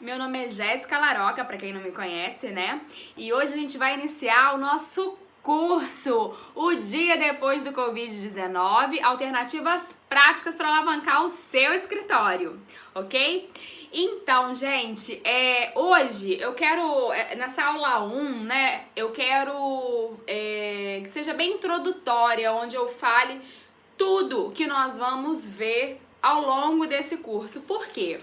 Meu nome é Jéssica Laroca, para quem não me conhece, né? E hoje a gente vai iniciar o nosso curso, o dia depois do Covid-19, alternativas práticas para alavancar o seu escritório, ok? Então, gente, hoje eu quero, nessa aula 1, né, eu quero que seja bem introdutória, onde eu fale tudo que nós vamos ver ao longo desse curso. Por quê?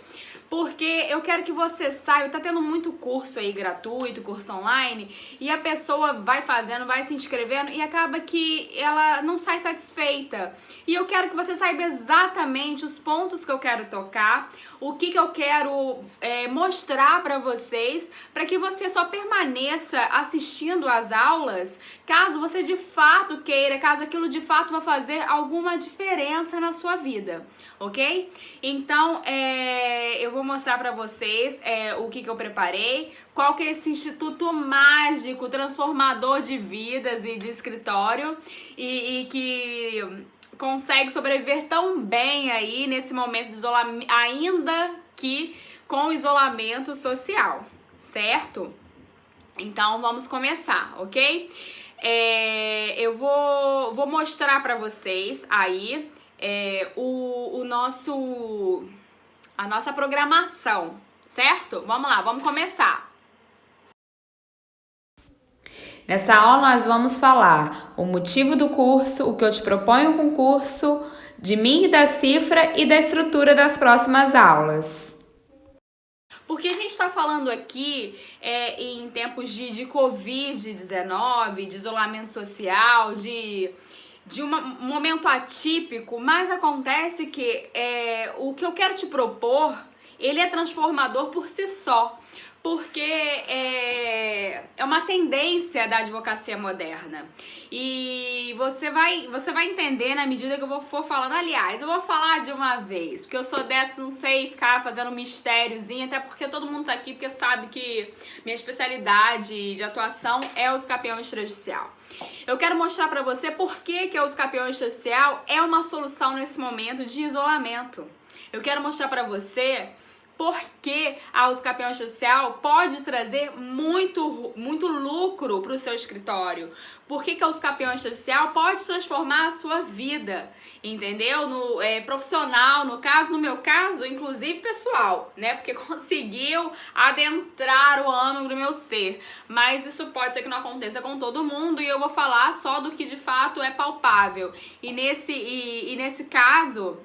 Porque eu quero que você saiba, tá tendo muito curso aí gratuito, curso online, e a pessoa vai fazendo, vai se inscrevendo e acaba que ela não sai satisfeita. E eu quero que você saiba exatamente os pontos que eu quero tocar, o que eu quero mostrar pra vocês, para que você só permaneça assistindo às aulas, caso você de fato queira, caso aquilo de fato vai fazer alguma diferença na sua vida, ok? Então, eu vou mostrar pra vocês o que eu preparei, qual que é esse instituto mágico, transformador de vidas e de escritório, e que consegue sobreviver tão bem aí nesse momento de isolamento, ainda que com isolamento social, certo? Então, vamos começar, ok? Eu vou mostrar pra vocês aí a nossa programação, certo? Vamos lá, vamos começar. Nessa aula nós vamos falar o motivo do curso, o que eu te proponho com o curso, de mim e da cifra e da estrutura das próximas aulas. Porque a gente está falando aqui em tempos de Covid-19, de isolamento social, de um momento atípico, mas acontece que o que eu quero te propor, ele é transformador por si só, porque é uma tendência da advocacia moderna. E você vai entender na medida que eu for falando. Aliás, eu vou falar de uma vez, porque eu sou dessa, não sei ficar fazendo um mistériozinho, até porque todo mundo tá aqui porque sabe que minha especialidade de atuação é o escapeão extrajudicial. Eu quero mostrar pra você por que o escapeão extrajudicial é uma solução nesse momento de isolamento. Eu quero mostrar pra você porque o escapeão extrajudicial pode trazer muito lucro para o seu escritório. Por que o escapeão extrajudicial pode transformar a sua vida, entendeu? Profissional, no meu caso, inclusive pessoal, né? Porque conseguiu adentrar o âmago do meu ser. Mas isso pode ser que não aconteça com todo mundo e eu vou falar só do que de fato é palpável. E nesse caso,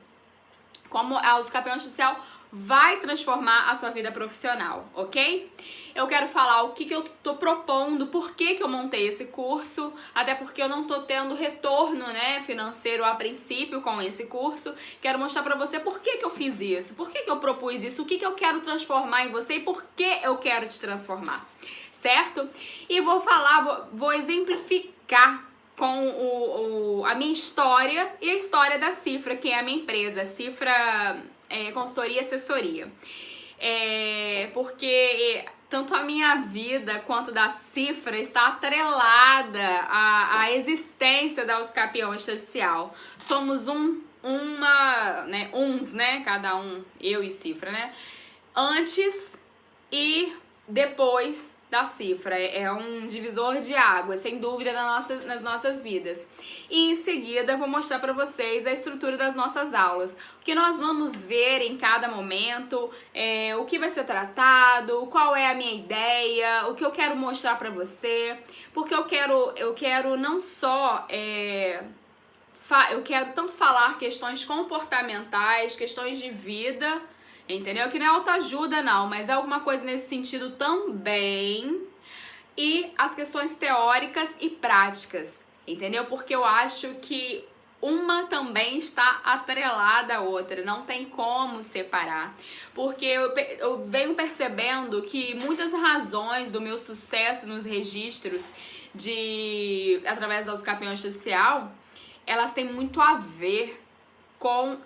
como o escapeão extrajudicial vai transformar a sua vida profissional, ok? Eu quero falar o que eu tô propondo, por que eu montei esse curso, até porque eu não tô tendo retorno, né, financeiro a princípio com esse curso. Quero mostrar pra você por que eu fiz isso, por que eu propus isso, o que eu quero transformar em você e por que eu quero te transformar, certo? E vou exemplificar com a minha história e a história da Cifra, que é a minha empresa, Cifra Consultoria e Assessoria. Porque tanto a minha vida quanto da Cifra está atrelada à existência da escapeão extrajudicial. Somos uns, né? Cada um, eu e Cifra, né? Antes e depois da Cifra. É um divisor de água, sem dúvida, nas nossas vidas. E em seguida eu vou mostrar para vocês a estrutura das nossas aulas, o que nós vamos ver em cada momento, o que vai ser tratado, qual é a minha ideia, o que eu quero mostrar para você, porque eu quero não só eu quero tanto falar questões comportamentais, questões de vida, entendeu? Que não é autoajuda não, mas é alguma coisa nesse sentido também. E as questões teóricas e práticas, entendeu? Porque eu acho que uma também está atrelada à outra, não tem como separar. Porque eu venho percebendo que muitas razões do meu sucesso nos registros através da escapeão extrajudicial, elas têm muito a ver com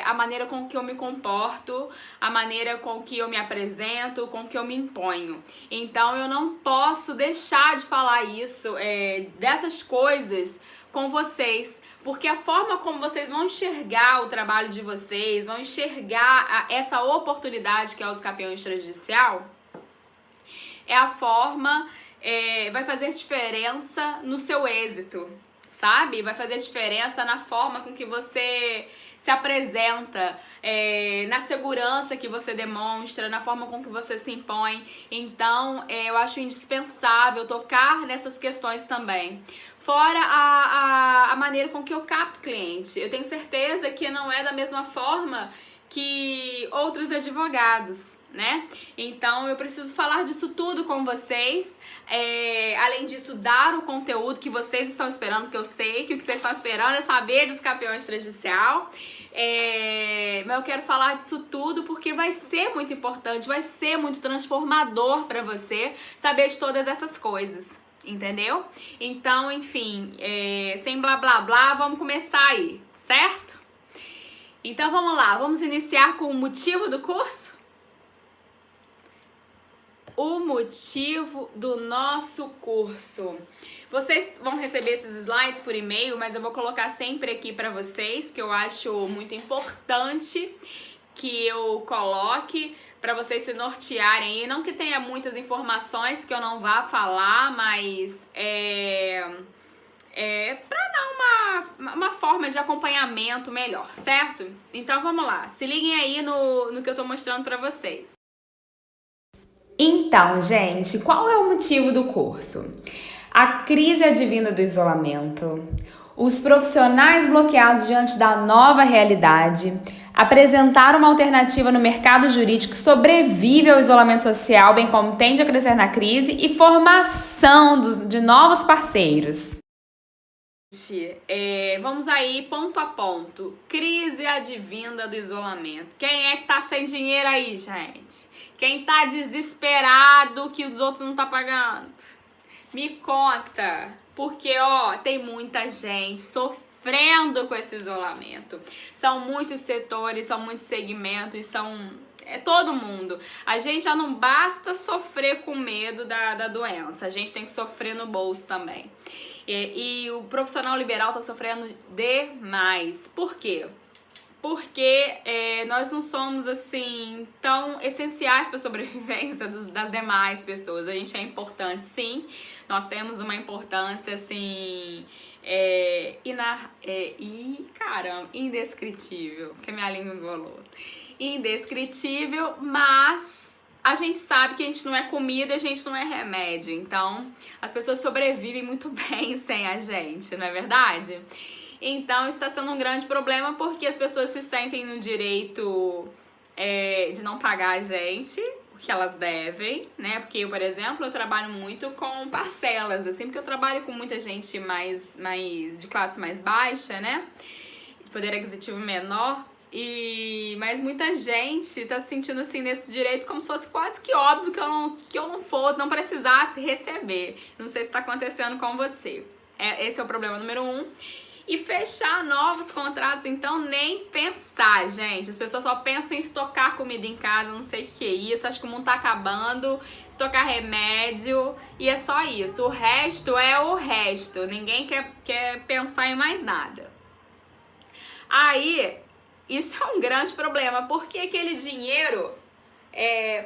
a maneira com que eu me comporto, a maneira com que eu me apresento, com que eu me imponho. Então eu não posso deixar de falar isso, dessas coisas, com vocês, porque a forma como vocês vão enxergar o trabalho de vocês, vão enxergar essa oportunidade que é o escapeão extrajudicial, é a forma, vai fazer diferença no seu êxito, sabe? Vai fazer diferença na forma com que você se apresenta, na segurança que você demonstra, na forma com que você se impõe. Então, eu acho indispensável tocar nessas questões também. Fora a maneira com que eu capto cliente. Eu tenho certeza que não é da mesma forma que outros advogados, né? Então eu preciso falar disso tudo com vocês, além disso dar o conteúdo que vocês estão esperando, porque eu sei que o que vocês estão esperando é saber de escapeão extrajudicial, mas eu quero falar disso tudo porque vai ser muito importante, vai ser muito transformador para você saber de todas essas coisas, entendeu? Então, enfim, sem blá blá blá, vamos começar aí, certo? Então vamos lá, vamos iniciar com o motivo do curso? O motivo do nosso curso. Vocês vão receber esses slides por e-mail, mas eu vou colocar sempre aqui para vocês, porque eu acho muito importante que eu coloque para vocês se nortearem. E não que tenha muitas informações que eu não vá falar, mas para dar uma forma de acompanhamento melhor, certo? Então vamos lá, se liguem aí no que eu tô mostrando para vocês. Então, gente, qual é o motivo do curso? A crise advinda do isolamento, os profissionais bloqueados diante da nova realidade, apresentar uma alternativa no mercado jurídico que sobrevive ao isolamento social, bem como tende a crescer na crise, e formação de novos parceiros. Vamos aí ponto a ponto. Crise advinda do isolamento. Quem é que tá sem dinheiro aí, gente? Quem tá desesperado que os outros não tá pagando? Me conta. Porque, tem muita gente sofrendo com esse isolamento. São muitos setores, são muitos segmentos, é todo mundo. A gente já não basta sofrer com medo da doença. A gente tem que sofrer no bolso também. E o profissional liberal tá sofrendo demais. Por quê? Porque nós não somos, assim, tão essenciais para a sobrevivência das demais pessoas. A gente é importante, sim. Nós temos uma importância, assim, indescritível. Porque minha língua embolou. Indescritível, mas a gente sabe que a gente não é comida, a gente não é remédio. Então, as pessoas sobrevivem muito bem sem a gente, não é verdade? Então, isso está sendo um grande problema porque as pessoas se sentem no direito de não pagar a gente o que elas devem, né? Porque eu, por exemplo, eu trabalho muito com parcelas, assim, porque eu trabalho com muita gente mais de classe mais baixa, né? De poder aquisitivo menor. Mas muita gente tá se sentindo assim nesse direito como se fosse quase que óbvio que eu não precisasse receber. Não sei se tá acontecendo com você. Esse é o problema número 1. E fechar novos contratos, então nem pensar, gente. As pessoas só pensam em estocar comida em casa, não sei o que é isso. Acho que o mundo tá acabando, estocar remédio, e é só isso. O resto é o resto. Ninguém quer pensar em mais nada. Aí, isso é um grande problema, porque aquele dinheiro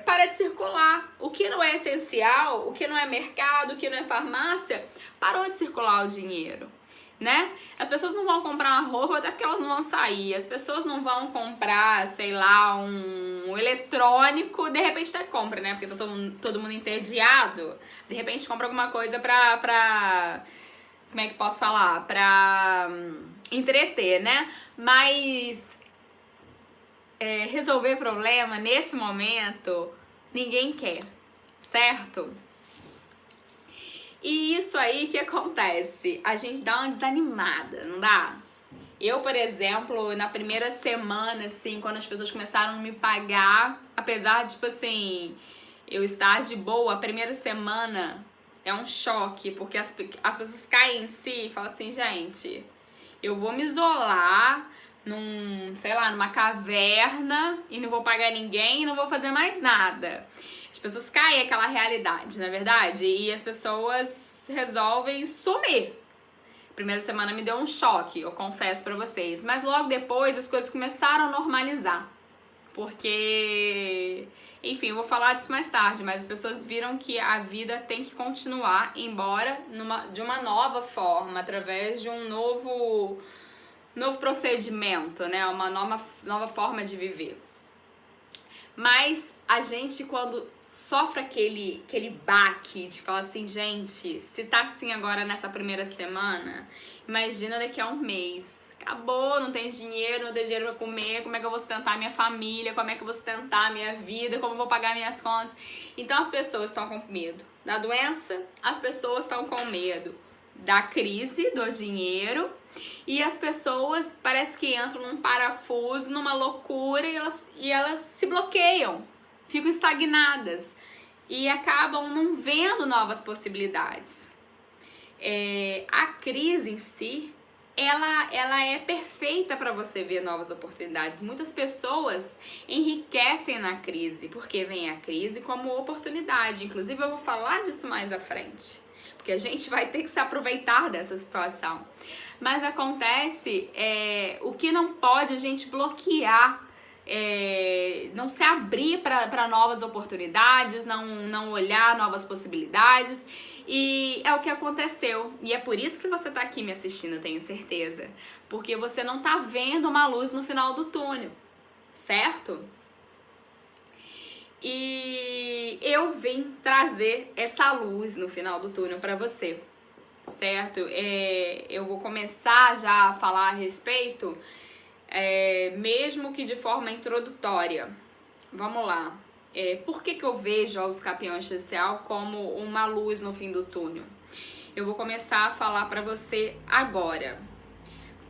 para de circular. O que não é essencial, o que não é mercado, o que não é farmácia, parou de circular o dinheiro. Né? As pessoas não vão comprar uma roupa até porque elas não vão sair. As pessoas não vão comprar, sei lá, um eletrônico. De repente até compra, né? Porque tá todo mundo entediado. De repente compra alguma coisa pra como é que posso falar? Pra entreter, né? Mas resolver problema nesse momento ninguém quer, certo? E isso aí que acontece? A gente dá uma desanimada, não dá? Eu, por exemplo, na primeira semana, assim, quando as pessoas começaram a me pagar, apesar de, tipo assim, eu estar de boa, a primeira semana é um choque, porque as pessoas caem em si e falam assim, gente, eu vou me isolar numa caverna e não vou pagar ninguém e não vou fazer mais nada. As pessoas caem aquela realidade, na verdade, e as pessoas resolvem sumir. Primeira semana me deu um choque, eu confesso pra vocês. Mas logo depois as coisas começaram a normalizar. Porque, enfim, eu vou falar disso mais tarde, mas as pessoas viram que a vida tem que continuar, embora de uma nova forma, através de um novo procedimento, né? Uma nova forma de viver. Mas a gente, quando sofre aquele baque de falar assim, gente, se tá assim agora nessa primeira semana, imagina daqui a um mês. Acabou, não tem dinheiro, não tem dinheiro pra comer, como é que eu vou sustentar minha família, como é que eu vou sustentar a minha vida, como eu vou pagar minhas contas. Então as pessoas estão com medo da doença, as pessoas estão com medo da crise, do dinheiro, e as pessoas parece que entram num parafuso, numa loucura, e elas se bloqueiam, ficam estagnadas e acabam não vendo novas possibilidades. A crise em si, ela é perfeita para você ver novas oportunidades. Muitas pessoas enriquecem na crise, porque vem a crise como oportunidade. Inclusive, eu vou falar disso mais à frente, porque a gente vai ter que se aproveitar dessa situação. Mas acontece, o que não pode a gente bloquear, não se abrir para novas oportunidades, não olhar novas possibilidades. E é o que aconteceu. E é por isso que você tá aqui me assistindo, eu tenho certeza. Porque você não tá vendo uma luz no final do túnel, certo? E eu vim trazer essa luz no final do túnel para você, certo? Eu vou começar já a falar a respeito, mesmo que de forma introdutória. Vamos lá. Por que eu vejo os campeões social como uma luz no fim do túnel? Eu vou começar a falar para você agora.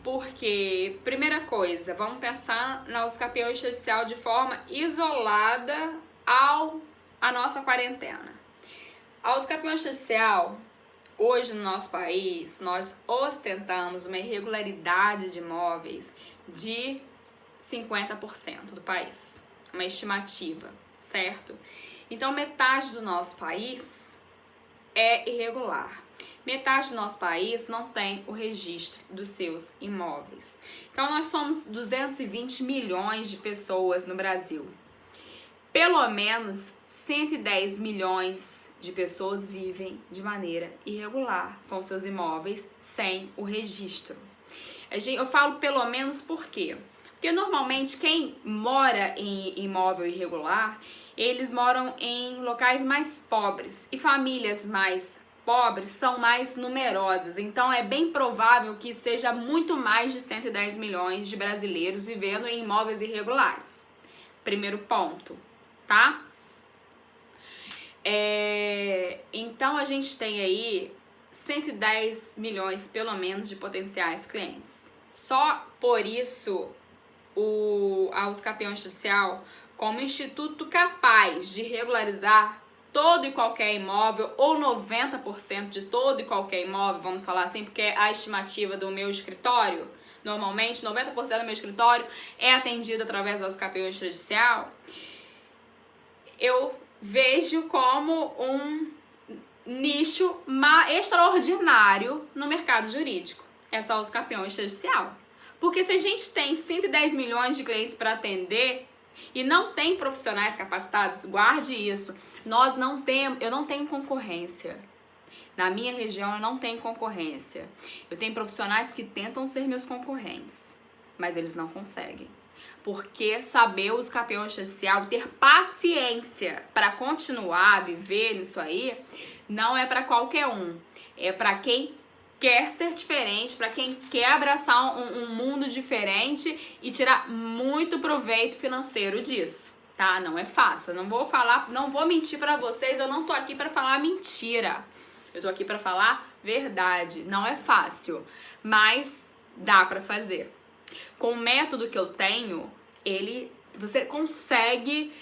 Porque, primeira coisa, vamos pensar nos campeões social de forma isolada a nossa quarentena. Aos campeões social, hoje no nosso país, nós ostentamos uma irregularidade de imóveis de 50% do país. Uma estimativa, certo? Então, metade do nosso país é irregular. Metade do nosso país não tem o registro dos seus imóveis. Então, nós somos 220 milhões de pessoas no Brasil. Pelo menos 110 milhões de pessoas vivem de maneira irregular com seus imóveis sem o registro. Eu falo pelo menos por quê? Porque normalmente quem mora em imóvel irregular, eles moram em locais mais pobres e famílias mais pobres são mais numerosas. Então é bem provável que seja muito mais de 110 milhões de brasileiros vivendo em imóveis irregulares. Primeiro ponto, tá? Então a gente tem aí 110 milhões pelo menos de potenciais clientes. Só por isso aos campeões social como instituto capaz de regularizar todo e qualquer imóvel, ou 90% de todo e qualquer imóvel, vamos falar assim, porque é a estimativa do meu escritório. Normalmente 90% do meu escritório é atendido através dos campeões social. Eu vejo como um nicho extraordinário no mercado jurídico. É só os campeões social. Porque se a gente tem 110 milhões de clientes para atender e não tem profissionais capacitados, guarde isso. Eu não tenho concorrência. Na minha região eu não tenho concorrência. Eu tenho profissionais que tentam ser meus concorrentes, mas eles não conseguem. Porque saber os campeões social, ter paciência para continuar a viver nisso aí, não é para qualquer um. É para quem quer ser diferente, para quem quer abraçar um mundo diferente e tirar muito proveito financeiro disso, tá? Não é fácil. Eu não vou mentir para vocês, eu não tô aqui para falar mentira. Eu tô aqui para falar verdade. Não é fácil, mas dá para fazer. Com o método que eu tenho, você consegue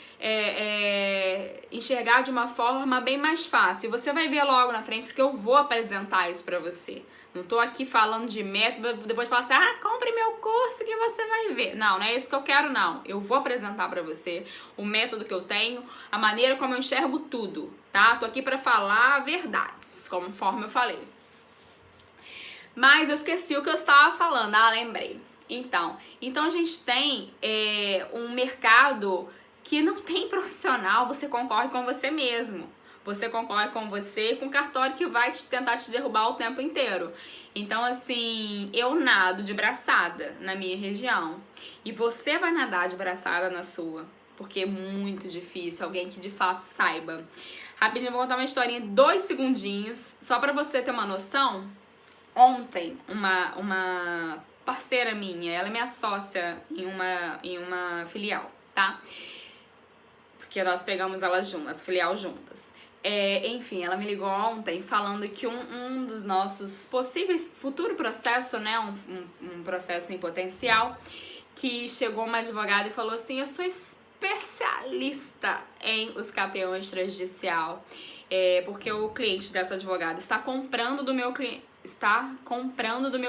enxergar de uma forma bem mais fácil. Você vai ver logo na frente, porque eu vou apresentar isso pra você. Não tô aqui falando de método, depois falar assim, compre meu curso que você vai ver. Não é isso que eu quero, não. Eu vou apresentar pra você o método que eu tenho, a maneira como eu enxergo tudo, tá? Tô aqui pra falar verdades, conforme eu falei. Mas eu esqueci o que eu estava falando. Ah, lembrei. Então a gente tem um mercado que não tem profissional, você concorre com você mesmo. Você concorre com você com um cartório que vai tentar te derrubar o tempo inteiro. Então, assim, eu nado de braçada na minha região. E você vai nadar de braçada na sua. Porque é muito difícil alguém que de fato saiba. Rapidinho, eu vou contar uma historinha, 2 segundinhos, só pra você ter uma noção. Ontem, uma parceira minha, ela é minha sócia em uma filial, tá? Porque nós pegamos ela juntas, filial juntas. Enfim, ela me ligou ontem falando que um dos nossos possíveis futuro processo, né, um processo em potencial, que chegou uma advogada e falou assim: eu sou especialista em escapeão extrajudicial, porque o cliente dessa advogada está comprando do meu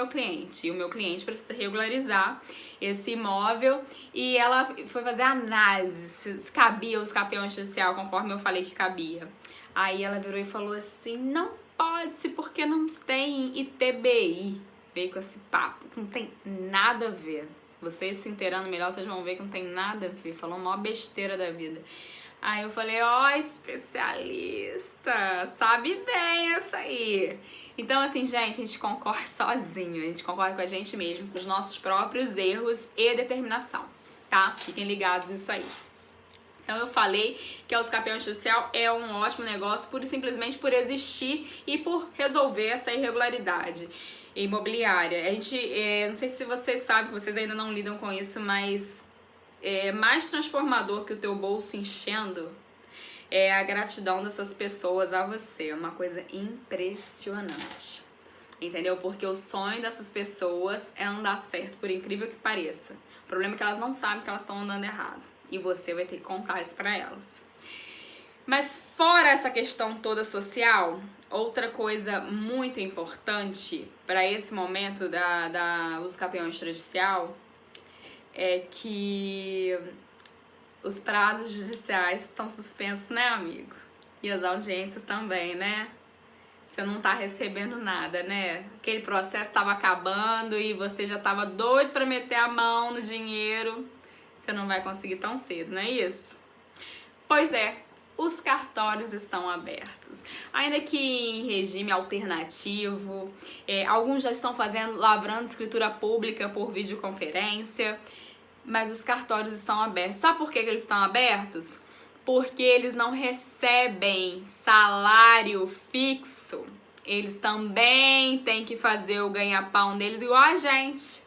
cliente, e o meu cliente precisa regularizar esse imóvel, e ela foi fazer análise se cabia o escapeão extrajudicial conforme eu falei que cabia. Aí ela virou e falou assim: não pode-se porque não tem ITBI. Veio com esse papo que não tem nada a ver. Vocês se inteirando melhor, vocês vão ver que não tem nada a ver. Falou a maior besteira da vida. Aí eu falei: ó, especialista, sabe bem essa aí. Então, assim, gente, a gente concorre sozinho, a gente concorre com a gente mesmo, com os nossos próprios erros e determinação, tá? Fiquem ligados nisso aí. Então eu falei que o escapeão extrajudicial é um ótimo negócio pura e simplesmente por existir e por resolver essa irregularidade imobiliária. A gente, não sei se vocês sabem, vocês ainda não lidam com isso, mas mais transformador que o teu bolso enchendo é a gratidão dessas pessoas a você. É uma coisa impressionante. Entendeu? Porque o sonho dessas pessoas é andar certo, por incrível que pareça. O problema é que elas não sabem que elas estão andando errado. E você vai ter que contar isso pra elas. Mas fora essa questão toda social, outra coisa muito importante para esse momento da uso escapeão extrajudicial é que os prazos judiciais estão suspensos, né, amigo? E as audiências também, né? Você não tá recebendo nada, né? Aquele processo tava acabando e você já tava doido para meter a mão no dinheiro. Você não vai conseguir tão cedo, não é isso? Pois é, os cartórios estão abertos. Ainda que em regime alternativo, alguns já estão lavrando escritura pública por videoconferência, mas os cartórios estão abertos. Sabe por que eles estão abertos? Porque eles não recebem salário fixo. Eles também têm que fazer o ganha-pão deles igual a gente.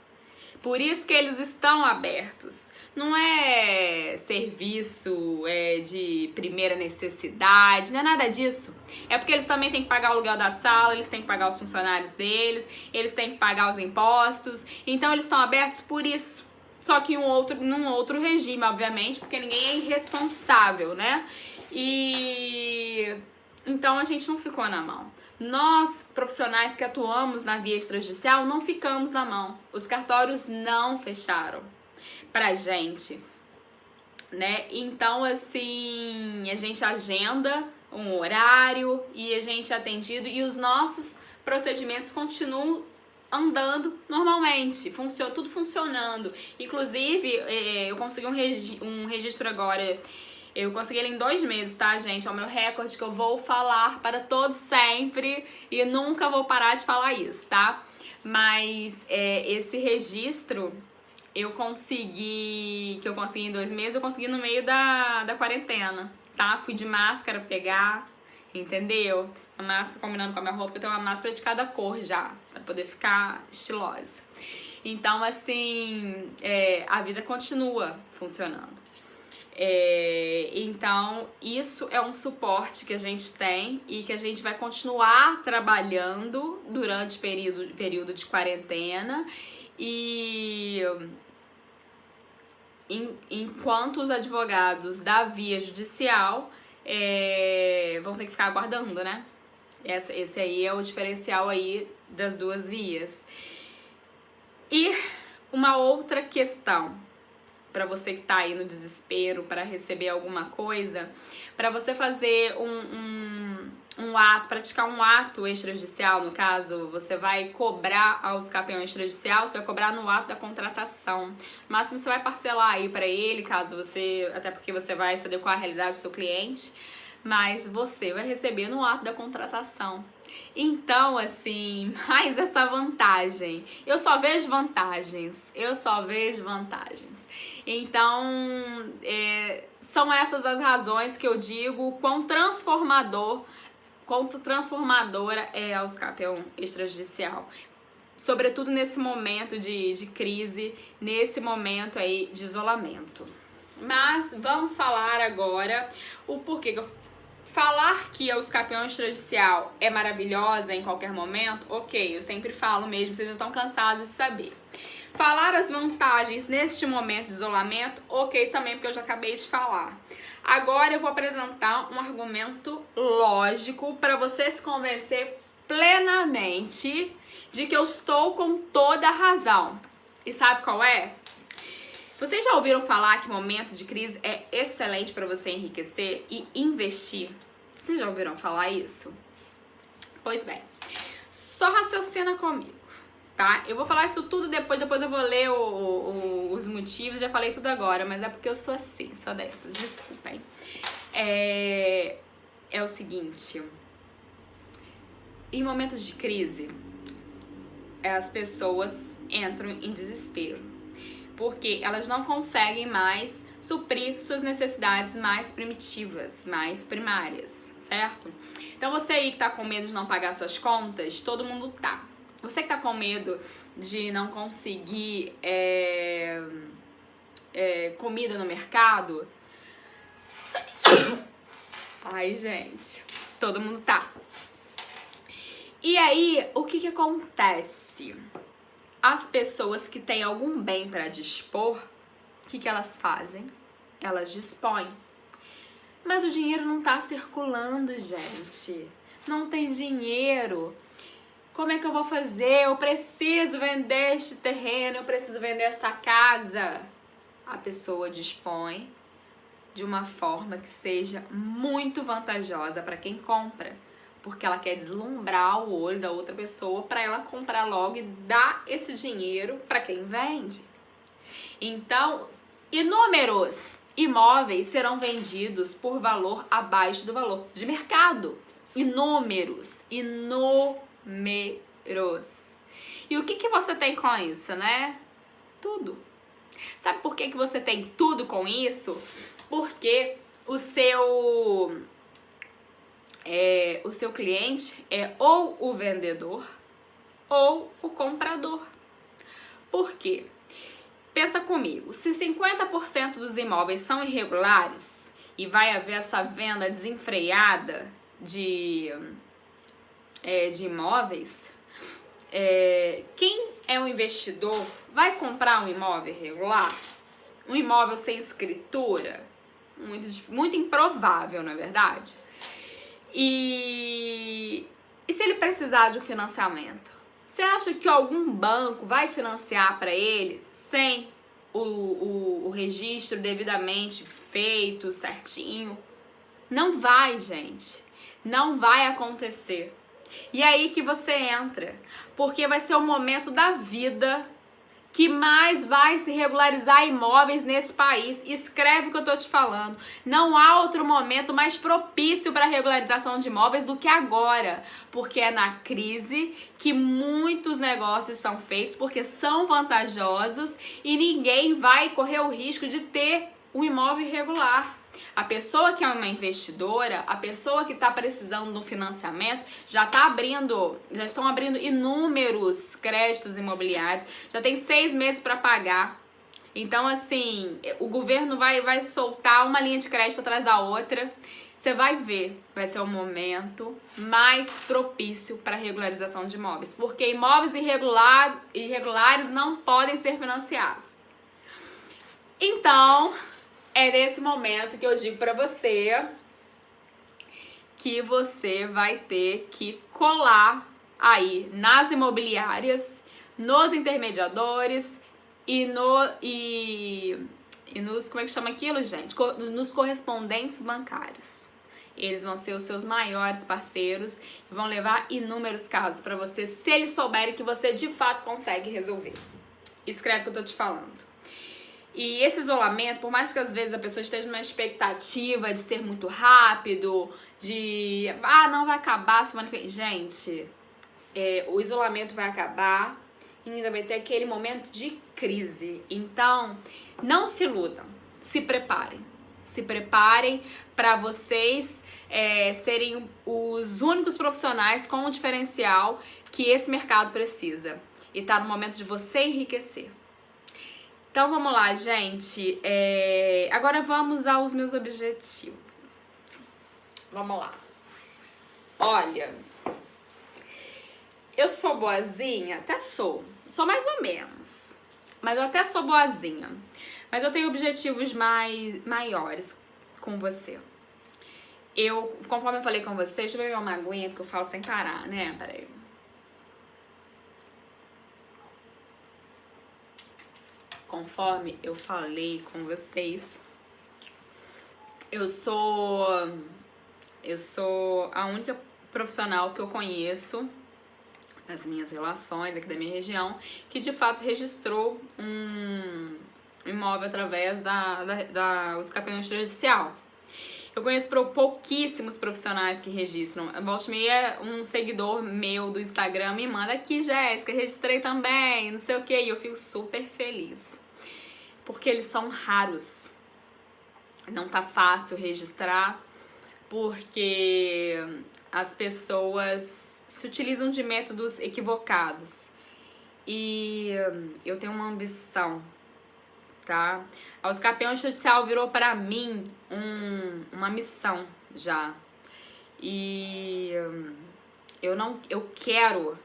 Por isso que eles estão abertos. Não é serviço de primeira necessidade, não é nada disso. É porque eles também têm que pagar o aluguel da sala, eles têm que pagar os funcionários deles, eles têm que pagar os impostos. Então eles estão abertos por isso. Só que num outro regime, obviamente, porque ninguém é irresponsável, né? E então a gente não ficou na mão. Nós, profissionais que atuamos na via extrajudicial, não ficamos na mão. Os cartórios não fecharam pra gente, né? Então, assim, a gente agenda um horário e a gente é atendido e os nossos procedimentos continuam andando normalmente, tudo funcionando. Inclusive, eu consegui um registro agora. Eu consegui ele em 2 meses, tá, gente? É o meu recorde que eu vou falar para todos sempre e nunca vou parar de falar isso, tá? Mas esse registro que eu consegui em 2 meses, eu consegui no meio da quarentena, tá? Fui de máscara pegar, entendeu? A máscara combinando com a minha roupa, eu tenho uma máscara de cada cor já, pra poder ficar estilosa. Então, assim, a vida continua funcionando. Então, isso é um suporte que a gente tem e que a gente vai continuar trabalhando durante o período de quarentena e enquanto os advogados da via judicial vão ter que ficar aguardando, né? Esse aí é o diferencial aí das 2 vias. E uma outra questão, para você que tá aí no desespero para receber alguma coisa, para você fazer praticar um ato extrajudicial, no caso, você vai cobrar ao escapeão extrajudicial, você vai cobrar no ato da contratação. No máximo você vai parcelar aí pra ele, caso você, até porque você vai se adequar à realidade do seu cliente, mas você vai receber no ato da contratação. Então, assim, mais essa vantagem. Eu só vejo vantagens. Então, são essas as razões que eu digo quanto transformadora é a escapeão extrajudicial. Sobretudo nesse momento de crise, nesse momento aí de isolamento. Mas vamos falar agora o porquê que eu falar que a escapeão extrajudicial é maravilhosa em qualquer momento, ok, eu sempre falo mesmo, vocês já estão cansados de saber. Falar as vantagens neste momento de isolamento, ok também, porque eu já acabei de falar. Agora eu vou apresentar um argumento lógico para você se convencer plenamente de que eu estou com toda a razão. E sabe qual é? Vocês já ouviram falar que momento de crise é excelente para você enriquecer e investir? Vocês já ouviram falar isso? Pois bem, só raciocina comigo, tá? Eu vou falar isso tudo depois eu vou ler os motivos, já falei tudo agora, mas é porque eu sou assim, sou dessas, desculpem. É o seguinte, em momentos de crise, as pessoas entram em desespero, porque elas não conseguem mais suprir suas necessidades mais primitivas, mais primárias, certo? Então você aí que tá com medo de não pagar suas contas, todo mundo tá. Você que tá com medo de não conseguir comida no mercado, ai gente, todo mundo tá. E aí, o que acontece? As pessoas que têm algum bem para dispor, o que elas fazem? Elas dispõem. Mas o dinheiro não tá circulando, gente. Não tem dinheiro. Como é que eu vou fazer? Eu preciso vender este terreno, eu preciso vender essa casa. A pessoa dispõe de uma forma que seja muito vantajosa para quem compra, porque ela quer deslumbrar o olho da outra pessoa para ela comprar logo e dar esse dinheiro para quem vende. Então, inúmeros imóveis serão vendidos por valor abaixo do valor de mercado. Inúmeros. E o que você tem com isso, né? Tudo. Sabe por que você tem tudo com isso? Porque o seu cliente é ou o vendedor ou o comprador. Por quê? Pensa comigo, se 50% dos imóveis são irregulares e vai haver essa venda desenfreada de imóveis, quem é um investidor vai comprar um imóvel irregular? Um imóvel sem escritura? Muito improvável, não é verdade? E se ele precisar de um financiamento? Você acha que algum banco vai financiar para ele sem o registro devidamente feito, certinho? Não vai, gente. Não vai acontecer. E aí que você entra, porque vai ser o momento da vida que mais vai se regularizar imóveis nesse país. Escreve o que eu tô te falando. Não há outro momento mais propício para a regularização de imóveis do que agora, porque é na crise que muitos negócios são feitos, porque são vantajosos e ninguém vai correr o risco de ter um imóvel irregular. A pessoa que é uma investidora, a pessoa que está precisando de um financiamento, já estão abrindo inúmeros créditos imobiliários, já tem 6 meses para pagar. Então, assim, o governo vai soltar uma linha de crédito atrás da outra. Você vai ver, vai ser o momento mais propício para a regularização de imóveis, porque imóveis irregulares não podem ser financiados. Então, é nesse momento que eu digo pra você que você vai ter que colar aí nas imobiliárias, nos intermediadores e nos, como é que chama aquilo, gente? Nos correspondentes bancários. Eles vão ser os seus maiores parceiros e vão levar inúmeros casos para você, se eles souberem que você de fato consegue resolver. Escreve o que eu tô te falando. E esse isolamento, por mais que às vezes a pessoa esteja numa expectativa de ser muito rápido, de não vai acabar semana que vem. Gente, o isolamento vai acabar e ainda vai ter aquele momento de crise. Então, não se iludam, se preparem. Se preparem para vocês serem os únicos profissionais com o diferencial que esse mercado precisa. E tá no momento de você enriquecer. Então vamos lá, gente. Agora vamos aos meus objetivos. Vamos lá. Olha, eu sou boazinha? Até sou. Sou mais ou menos. Mas eu até sou boazinha. Mas eu tenho objetivos maiores com você. Conforme eu falei com você, deixa eu beber uma aguinha, porque eu falo sem parar, né? Peraí. Conforme eu falei com vocês, eu sou a única profissional que eu conheço nas minhas relações aqui da minha região que de fato registrou um imóvel através da usucapião extrajudicial. Eu conheço pouquíssimos profissionais que registram. Volta e meia, um seguidor meu do Instagram me manda aqui, Jéssica, registrei também, não sei o que, e eu fico super feliz. Porque eles são raros. Não tá fácil registrar, porque as pessoas se utilizam de métodos equivocados. E eu tenho uma ambição, tá? A usucapião extrajudicial virou para mim uma missão já. E eu quero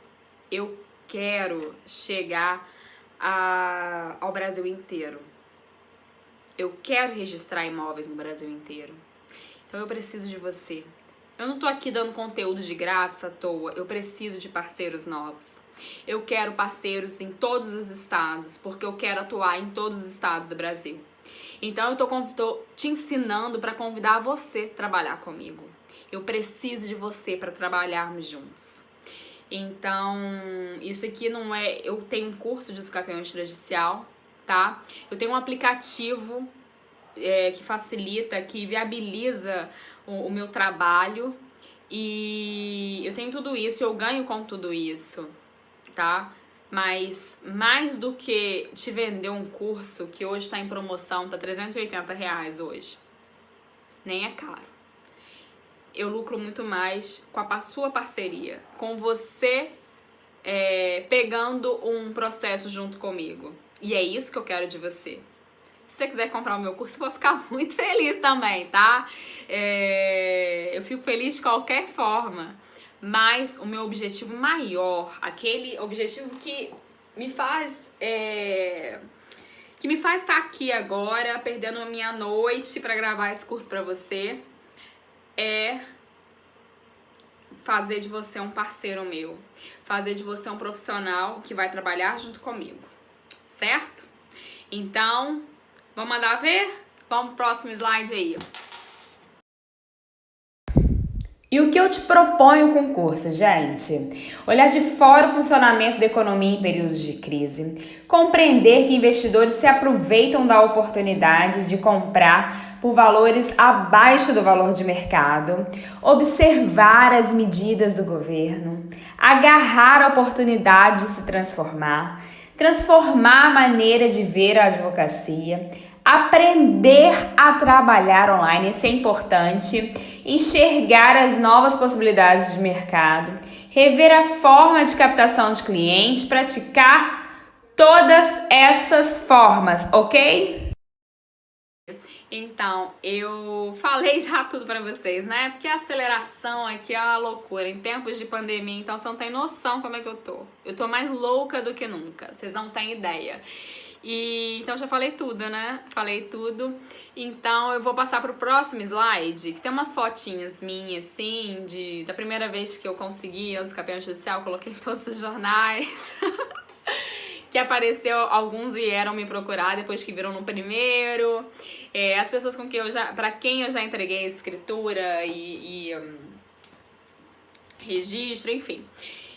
chegar ao Brasil inteiro. Eu quero registrar imóveis no Brasil inteiro. Então eu preciso de você. Eu não tô aqui dando conteúdo de graça à toa. Eu preciso de parceiros novos. Eu quero parceiros em todos os estados, porque eu quero atuar em todos os estados do Brasil. Então eu tô te ensinando para convidar você a trabalhar comigo. Eu preciso de você para trabalharmos juntos. Então, isso aqui não é... Eu tenho um curso de usucapião extrajudicial, tá? Eu tenho um aplicativo que facilita, que viabiliza o meu trabalho. E eu tenho tudo isso, eu ganho com tudo isso, tá? Mas mais do que te vender um curso que hoje está em promoção, tá R$380 hoje. Nem é caro. Eu lucro muito mais com a sua parceria, com você pegando um processo junto comigo. E é isso que eu quero de você. Se você quiser comprar o meu curso, eu vou ficar muito feliz também, tá? Eu fico feliz de qualquer forma. Mas o meu objetivo maior, aquele objetivo que me faz estar aqui agora, perdendo a minha noite para gravar esse curso para você, é fazer de você um parceiro meu, fazer de você um profissional que vai trabalhar junto comigo, certo? Então, vamos mandar ver? Vamos pro próximo slide aí. E o que eu te proponho com o curso, gente? Olhar de fora o funcionamento da economia em períodos de crise, compreender que investidores se aproveitam da oportunidade de comprar por valores abaixo do valor de mercado, observar as medidas do governo, agarrar a oportunidade de se transformar a maneira de ver a advocacia, aprender a trabalhar online, isso é importante, enxergar as novas possibilidades de mercado, rever a forma de captação de clientes, praticar todas essas formas, ok? Então, eu falei já tudo pra vocês, né? Porque a aceleração aqui é uma loucura. Em tempos de pandemia, então você não tem noção como é que eu tô. Eu tô mais louca do que nunca. Vocês não têm ideia. Então já falei tudo, né? Falei tudo. Então eu vou passar pro próximo slide, que tem umas fotinhas minhas, assim, da primeira vez que eu consegui a usucapião extrajudicial, coloquei em todos os jornais. Que que apareceu, alguns vieram me procurar depois que viram no primeiro. As pessoas com quem pra quem eu já entreguei escritura e registro, enfim.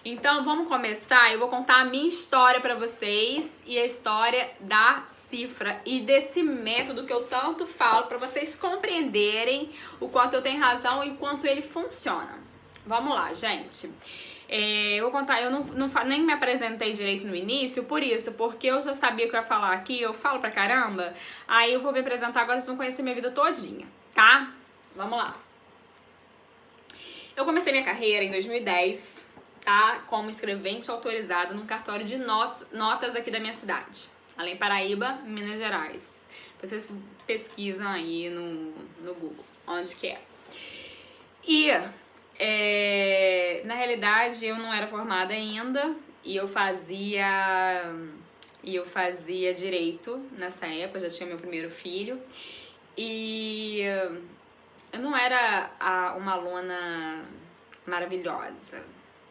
Então vamos começar, eu vou contar a minha história pra vocês e a história da cifra e desse método que eu tanto falo pra vocês compreenderem o quanto eu tenho razão e o quanto ele funciona. Vamos lá, gente. Eu vou contar, eu nem me apresentei direito no início, porque eu já sabia o que eu ia falar aqui, eu falo pra caramba, aí eu vou me apresentar agora, vocês vão conhecer minha vida todinha, tá? Vamos lá. Eu comecei minha carreira em 2010, tá? Como escrevente autorizada num cartório de notas aqui da minha cidade, Além Paraíba, Minas Gerais. Vocês pesquisam aí no Google, onde que é. E, na realidade, eu não era formada ainda e eu fazia direito nessa época, eu já tinha meu primeiro filho. E eu não era uma aluna maravilhosa.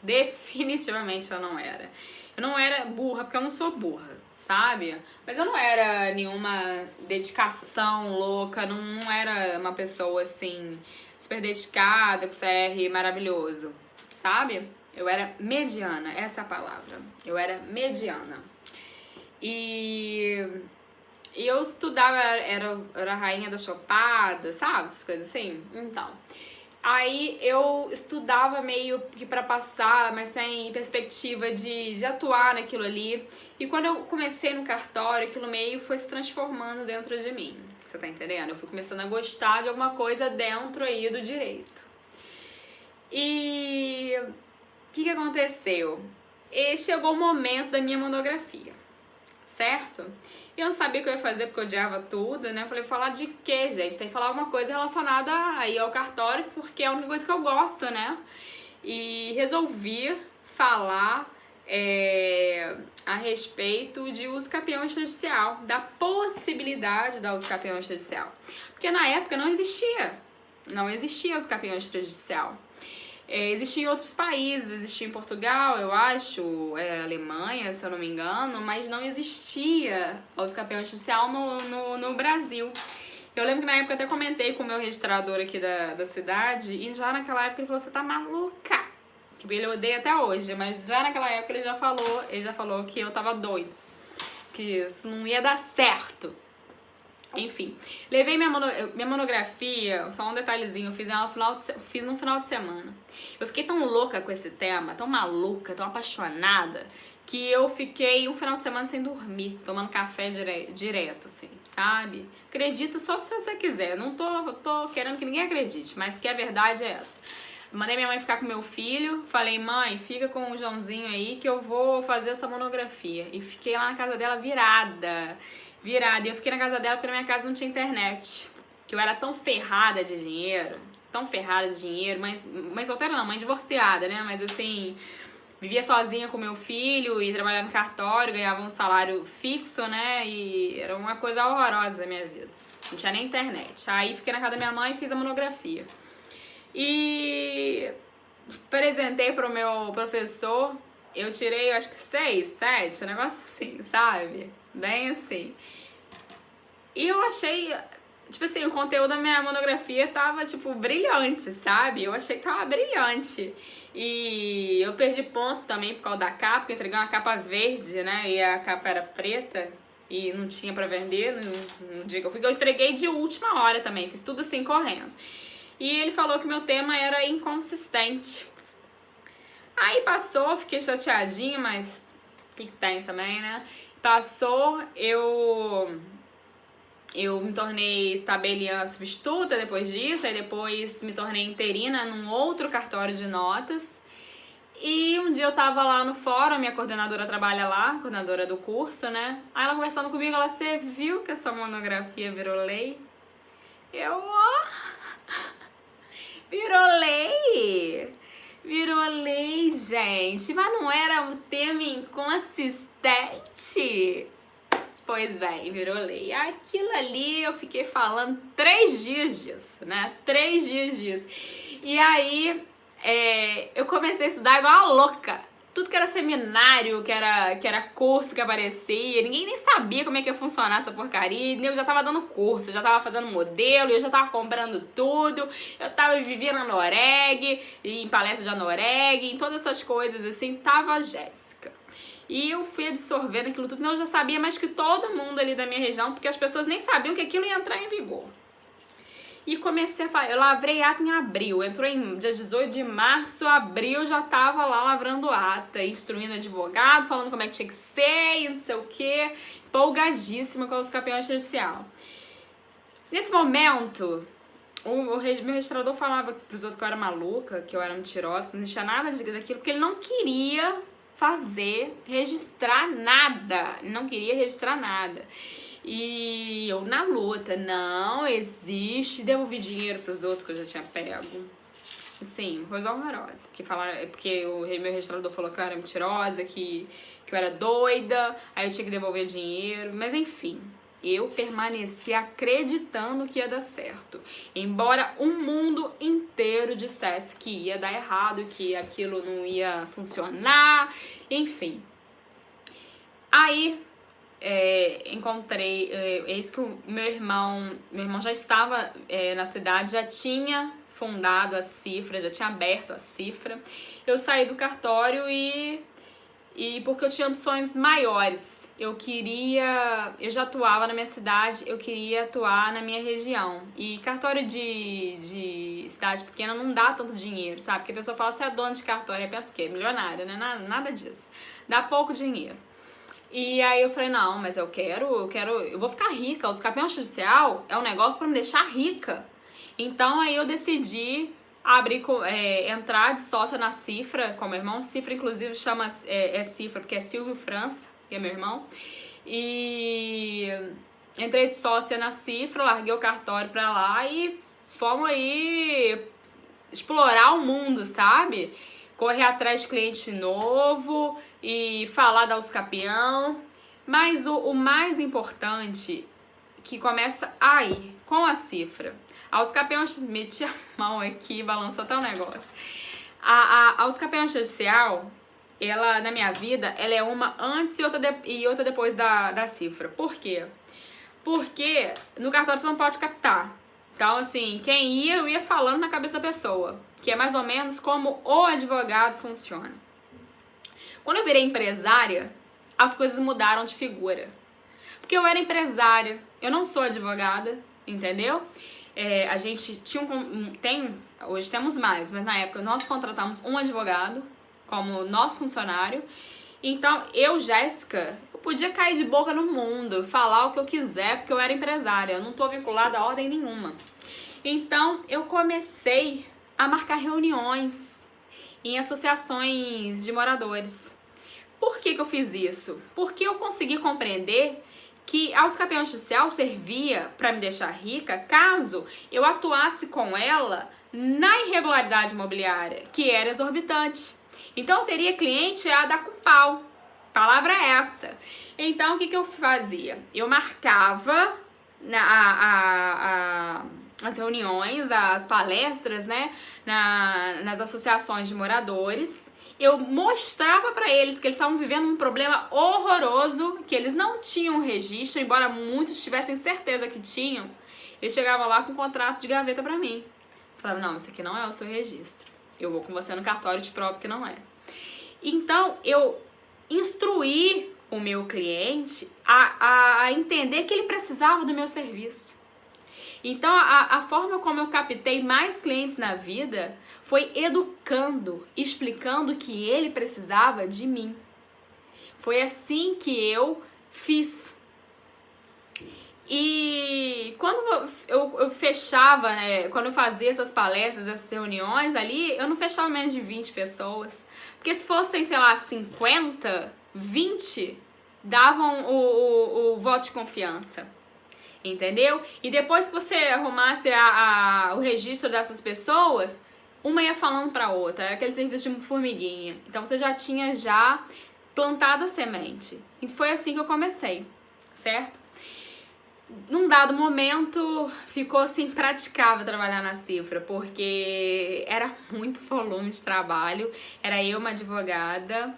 Definitivamente eu não era. Eu não era burra, porque eu não sou burra, sabe? Mas eu não era nenhuma dedicação louca, não era uma pessoa assim, super dedicada, com CR maravilhoso, sabe? Eu era mediana, essa é a palavra. Eu era mediana. E eu estudava, era a rainha da chopada, sabe? Essas coisas assim. Então, aí eu estudava meio que pra passar, mas sem perspectiva de atuar naquilo ali. E quando eu comecei no cartório, aquilo meio foi se transformando dentro de mim. Você tá entendendo? Eu fui começando a gostar de alguma coisa dentro aí do direito. E o que aconteceu? E chegou o momento da minha monografia, certo? E eu não sabia o que eu ia fazer porque eu odiava tudo, né? Eu falei, falar de quê, gente? Tem que falar alguma coisa relacionada aí ao cartório, porque é a única coisa que eu gosto, né? E resolvi falar a respeito de uso campeão extrajudicial, da possibilidade da uso campeão extrajudicial. Porque na época não existia uso campeão extrajudicial. Existia em outros países, existia em Portugal, eu acho, Alemanha, se eu não me engano, mas não existia o uso campeão extrajudicial no Brasil. Eu lembro que na época eu até comentei com o meu registrador aqui da cidade, e já naquela época ele falou, você tá maluca? Que ele odeia até hoje, mas já naquela época ele já falou que eu tava doida, que isso não ia dar certo. Enfim, levei minha monografia, só um detalhezinho, fiz num final de semana. Eu fiquei tão louca com esse tema, tão maluca, tão apaixonada, que eu fiquei um final de semana sem dormir, tomando café direto, assim, sabe? Acredita só se você quiser, não tô querendo que ninguém acredite, mas que a verdade é essa. Mandei minha mãe ficar com meu filho, falei, mãe, fica com o Joãozinho aí que eu vou fazer essa monografia. E fiquei lá na casa dela virada. E eu fiquei na casa dela porque na minha casa não tinha internet. Que eu era tão ferrada de dinheiro, mãe solteira não, mãe divorciada, né? Mas assim, vivia sozinha com meu filho e trabalhava no cartório, ganhava um salário fixo, né? E era uma coisa horrorosa a minha vida. Não tinha nem internet. Aí fiquei na casa da minha mãe e fiz a monografia. E apresentei pro meu professor, eu tirei, eu acho que 6, 7, um negócio assim, sabe? Bem assim. E eu achei, tipo assim, o conteúdo da minha monografia tava, tipo, brilhante, sabe? Eu achei que tava brilhante. E eu perdi ponto também por causa da capa, porque eu entreguei uma capa verde, né? E a capa era preta e não tinha pra vender no dia que eu fui. Eu entreguei de última hora também, fiz tudo assim, correndo. E ele falou que meu tema era inconsistente. Aí passou, fiquei chateadinha, mas o que tem também, né? Passou, eu me tornei tabeliã substituta depois disso, aí depois me tornei interina num outro cartório de notas. E um dia eu tava lá no fórum, minha coordenadora trabalha lá, coordenadora do curso, né? Aí ela conversando comigo, ela, você viu que a sua monografia virou lei? Eu, Virou lei, gente. Mas não era um tema inconsistente? Pois bem, virou lei. Aquilo ali eu fiquei falando 3 dias disso, né? 3 dias disso. E aí eu comecei a estudar igual a louca. tudo que era seminário, que era curso que aparecia, ninguém nem sabia como é que ia funcionar essa porcaria. Eu já tava dando curso, eu já tava fazendo modelo, eu já tava comprando tudo, eu tava vivendo na Noreg, em palestra da Noreg, em todas essas coisas assim, tava a Jéssica. E eu fui absorvendo aquilo tudo, eu já sabia mais que todo mundo ali da minha região, porque as pessoas nem sabiam que aquilo ia entrar em vigor. E comecei a falar, eu lavrei ata em abril, entrou em dia 18 de março, abril, já tava lá lavrando ata, instruindo advogado, falando como é que tinha que ser e não sei o que, empolgadíssima com os campeões judicial. Nesse momento, meu registrador falava pros outros que eu era maluca, que eu era mentirosa, que não tinha nada daquilo, porque ele não queria registrar nada, não queria registrar nada. E eu na luta, não existe, devolvi dinheiro pros outros que eu já tinha pego. Assim, coisa horrorosa. Porque o meu registrador falou que eu era mentirosa, que eu era doida, aí eu tinha que devolver dinheiro, mas enfim. Eu permaneci acreditando que ia dar certo. Embora o mundo inteiro dissesse que ia dar errado, que aquilo não ia funcionar, enfim. Aí encontrei, eis que o meu irmão já estava na cidade, já tinha fundado a Cifra, já tinha aberto a Cifra. Eu saí do cartório e porque eu tinha opções maiores. Eu já atuava na minha cidade, eu queria atuar na minha região. E cartório de cidade pequena não dá tanto dinheiro, sabe? Porque a pessoa fala, você é dona de cartório, eu penso o quê? Milionária, né? Nada disso. Dá pouco dinheiro. E aí eu falei, não, mas eu vou ficar rica. Os campeões judicial é um negócio pra me deixar rica. Então aí eu decidi entrar de sócia na Cifra com meu irmão. Cifra, inclusive, chama Cifra, porque é Silvio França, que é meu irmão. E entrei de sócia na Cifra, larguei o cartório pra lá e fomos aí explorar o mundo, sabe? Correr atrás de cliente novo e falar da Uscapião. Mas o mais importante, que começa aí, com a Cifra. A Uscapião, meti a mão aqui, balançou até o negócio. A Uscapião Judicial, ela, na minha vida, ela é uma antes e outra depois da Cifra. Por quê? Porque no cartório você não pode captar. Então, assim, eu ia falando na cabeça da pessoa, que é mais ou menos como o advogado funciona. Quando eu virei empresária, as coisas mudaram de figura. Porque eu era empresária, eu não sou advogada, entendeu? A gente tinha hoje temos mais, mas na época nós contratamos um advogado como nosso funcionário. Então, Jéssica, eu podia cair de boca no mundo, falar o que eu quiser, porque eu era empresária, eu não tô vinculada a ordem nenhuma. Então, eu comecei a marcar reuniões em associações de moradores. Por que eu fiz isso? Porque eu consegui compreender que a Uscapião Judicial servia para me deixar rica caso eu atuasse com ela na irregularidade imobiliária, que era exorbitante. Então eu teria cliente a dar com pau. Palavra é essa. Então o que eu fazia? Eu marcava as reuniões, as palestras, né, nas associações de moradores. Eu mostrava para eles que eles estavam vivendo um problema horroroso, que eles não tinham registro, embora muitos tivessem certeza que tinham. Eles chegavam lá com um contrato de gaveta para mim. Falavam, não, isso aqui não é o seu registro. Eu vou com você no cartório e te provo que não é. Então, eu instruí o meu cliente a entender que ele precisava do meu serviço. Então, a forma como eu captei mais clientes na vida foi educando, explicando que ele precisava de mim. Foi assim que eu fiz. E quando eu fechava, né, quando eu fazia essas palestras, essas reuniões ali, eu não fechava menos de 20 pessoas. Porque se fossem, sei lá, 50, 20 davam o voto de confiança. Entendeu? E depois que você arrumasse o registro dessas pessoas, uma ia falando pra outra, era aquele serviço de formiguinha. Então você já tinha plantado a semente. E foi assim que eu comecei, certo? Num dado momento, ficou assim impraticável trabalhar na Cifra, porque era muito volume de trabalho. Era eu, uma advogada,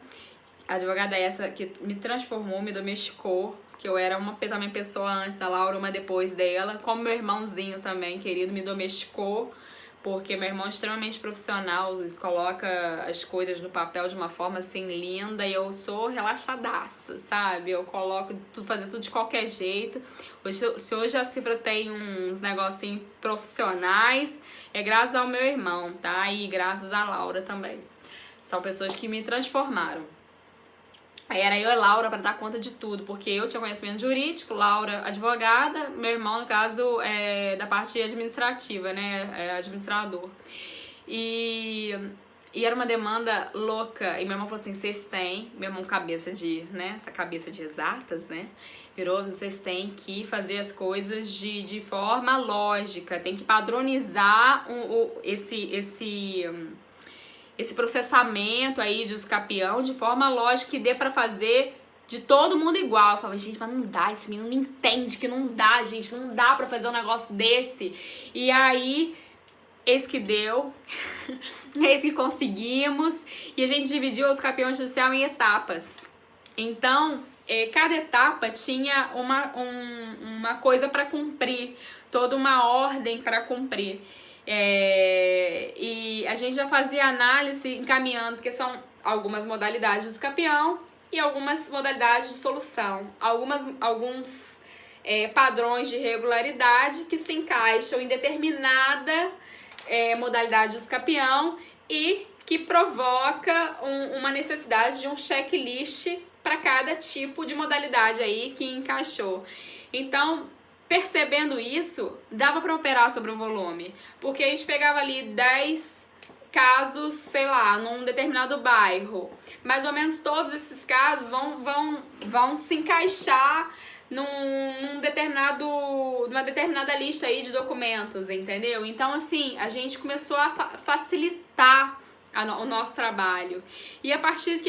a advogada essa que me transformou, me domesticou, que eu era uma também pessoa antes da Laura, uma depois dela, como meu irmãozinho também, querido, me domesticou, porque meu irmão é extremamente profissional, coloca as coisas no papel de uma forma assim linda, e eu sou relaxadaça, sabe? Eu coloco fazer tudo de qualquer jeito. Se hoje a Cifra tem uns negocinhos profissionais, é graças ao meu irmão, tá? E graças à Laura também. São pessoas que me transformaram. Aí era eu e Laura para dar conta de tudo, porque eu tinha conhecimento jurídico, Laura advogada, meu irmão, no caso, da parte administrativa, né, administrador. E era uma demanda louca, e meu irmão falou assim, vocês têm, meu irmão essa cabeça de exatas, né, virou, vocês têm que fazer as coisas de forma lógica, tem que padronizar esse processamento aí de escapião de forma lógica que dê pra fazer de todo mundo igual. Eu falava, gente, mas não dá, esse menino não entende que não dá, gente, não dá pra fazer um negócio desse. E aí, eis que deu, eis que conseguimos, e a gente dividiu o escapião judicial em etapas. Então, cada etapa tinha uma coisa pra cumprir, toda uma ordem pra cumprir. E a gente já fazia análise encaminhando, porque são algumas modalidades de escapião e algumas modalidades de solução, alguns padrões de regularidade que se encaixam em determinada modalidade de escapião e que provoca uma necessidade de um checklist para cada tipo de modalidade aí que encaixou. Então, percebendo isso, dava para operar sobre o volume, porque a gente pegava ali 10 casos, sei lá, num determinado bairro. Mais ou menos todos esses casos vão se encaixar numa determinada lista aí de documentos, entendeu? Então, assim, a gente começou a facilitar o nosso trabalho. E a partir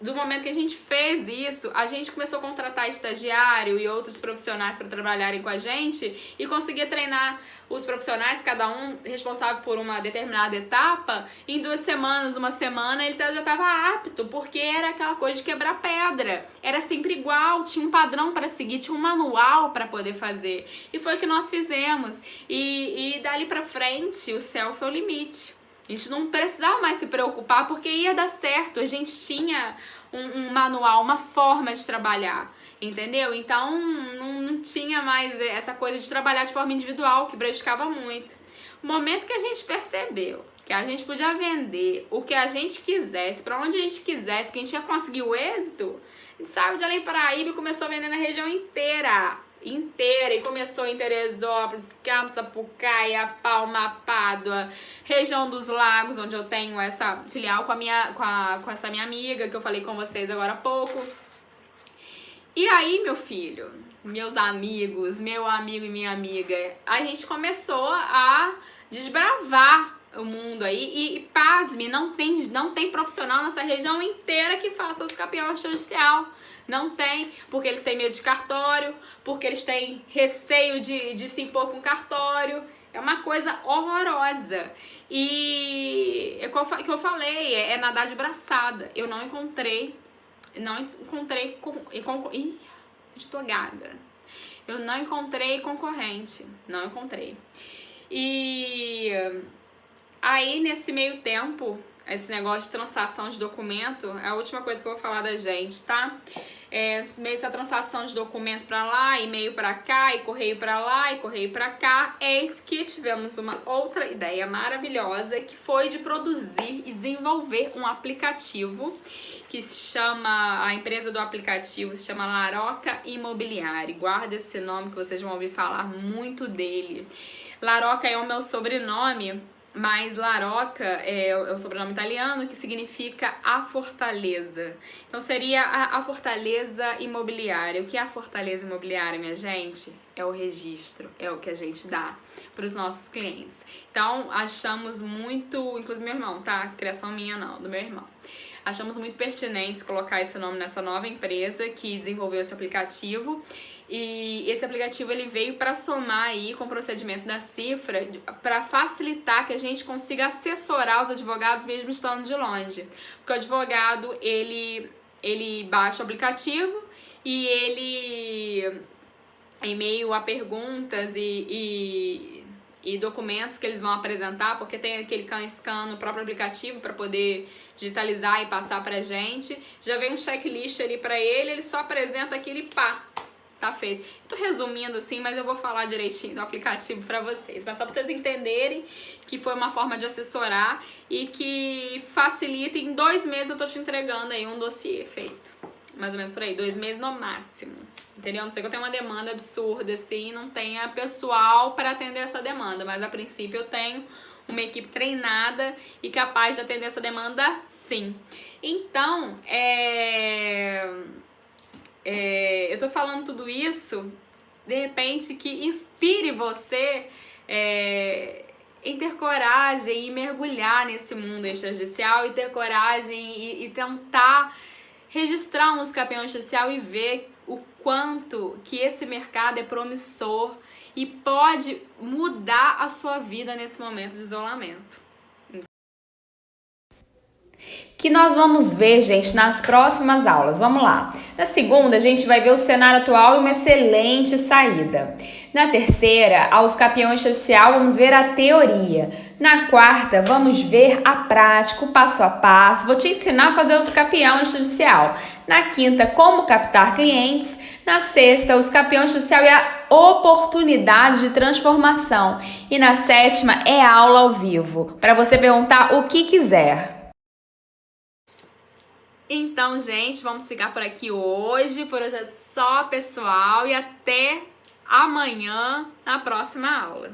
do momento que a gente fez isso, a gente começou a contratar estagiário e outros profissionais para trabalharem com a gente e conseguia treinar os profissionais, cada um responsável por uma determinada etapa, em 2 semanas, uma semana, ele já estava apto, porque era aquela coisa de quebrar pedra. Era sempre igual, tinha um padrão para seguir, tinha um manual para poder fazer. E foi o que nós fizemos. E dali para frente, o céu foi o limite. A gente não precisava mais se preocupar porque ia dar certo. A gente tinha um manual, uma forma de trabalhar, entendeu? Então não tinha mais essa coisa de trabalhar de forma individual, que prejudicava muito. O momento que a gente percebeu que a gente podia vender o que a gente quisesse, para onde a gente quisesse, que a gente ia conseguir o êxito, a gente saiu de Além Paraíba e começou a vender na região inteira, e começou em Teresópolis, Campos, Sapucaí, Palma, Pádua, região dos Lagos, onde eu tenho essa filial com essa minha amiga que eu falei com vocês agora há pouco. E aí, meu filho, meus amigos, meu amigo e minha amiga, a gente começou a desbravar o mundo aí e pasme, não tem profissional nessa região inteira que faça os campeões judicial. Não tem, porque eles têm medo de cartório, porque eles têm receio de se impor com cartório. É uma coisa horrorosa. E é o que eu falei, é nadar de braçada. Eu não encontrei ih, estou gaga. Eu não encontrei concorrente, não encontrei. E aí, nesse meio tempo, esse negócio de transação de documento é a última coisa que eu vou falar da gente, tá? Meio essa transação de documento pra lá, e-mail pra cá, e correio pra lá, e correio pra cá. Eis que tivemos uma outra ideia maravilhosa, que foi de produzir e desenvolver um aplicativo que se chama, a empresa do aplicativo se chama Laroca Imobiliária. Guarda esse nome que vocês vão ouvir falar muito dele. Laroca é o meu sobrenome, mas Laroca é o sobrenome italiano, que significa a fortaleza. Então seria a fortaleza imobiliária. O que é a fortaleza imobiliária, minha gente? É o registro, é o que a gente dá para os nossos clientes. Então achamos muito, inclusive meu irmão, tá? Essa criação minha não, do meu irmão. Achamos muito pertinente colocar esse nome nessa nova empresa que desenvolveu esse aplicativo. E esse aplicativo ele veio para somar aí com o procedimento da cifra, para facilitar que a gente consiga assessorar os advogados mesmo estando de longe. Porque o advogado, ele baixa o aplicativo e ele, em meio a perguntas e documentos que eles vão apresentar, porque tem aquele scan no próprio aplicativo para poder digitalizar e passar pra gente, já vem um checklist ali para ele só apresenta aquele pá. Tá feito. Tô resumindo assim, mas eu vou falar direitinho do aplicativo pra vocês. Mas só pra vocês entenderem que foi uma forma de assessorar e que facilita. Em 2 meses eu tô te entregando aí um dossiê feito. Mais ou menos por aí, 2 meses no máximo. Entendeu? Não sei que eu tenho uma demanda absurda assim, não tenha pessoal pra atender essa demanda. Mas a princípio eu tenho uma equipe treinada e capaz de atender essa demanda sim. Então, eu tô falando tudo isso, de repente, que inspire você em ter coragem e mergulhar nesse mundo extrajudicial e ter coragem e tentar registrar um escapeão judicial e ver o quanto que esse mercado é promissor e pode mudar a sua vida nesse momento de isolamento. Que nós vamos ver, gente, nas próximas aulas. Vamos lá. Na segunda, a gente vai ver o cenário atual e uma excelente saída. Na terceira, aos campeões social, vamos ver a teoria. Na quarta, vamos ver a prática, o passo a passo. Vou te ensinar a fazer os campeões judicial. Na quinta, como captar clientes. Na sexta, os campeões judicial e a oportunidade de transformação. E na sétima, é aula ao vivo, para você perguntar o que quiser. Então, gente, vamos ficar por aqui hoje. Por hoje é só, pessoal. E até amanhã na próxima aula.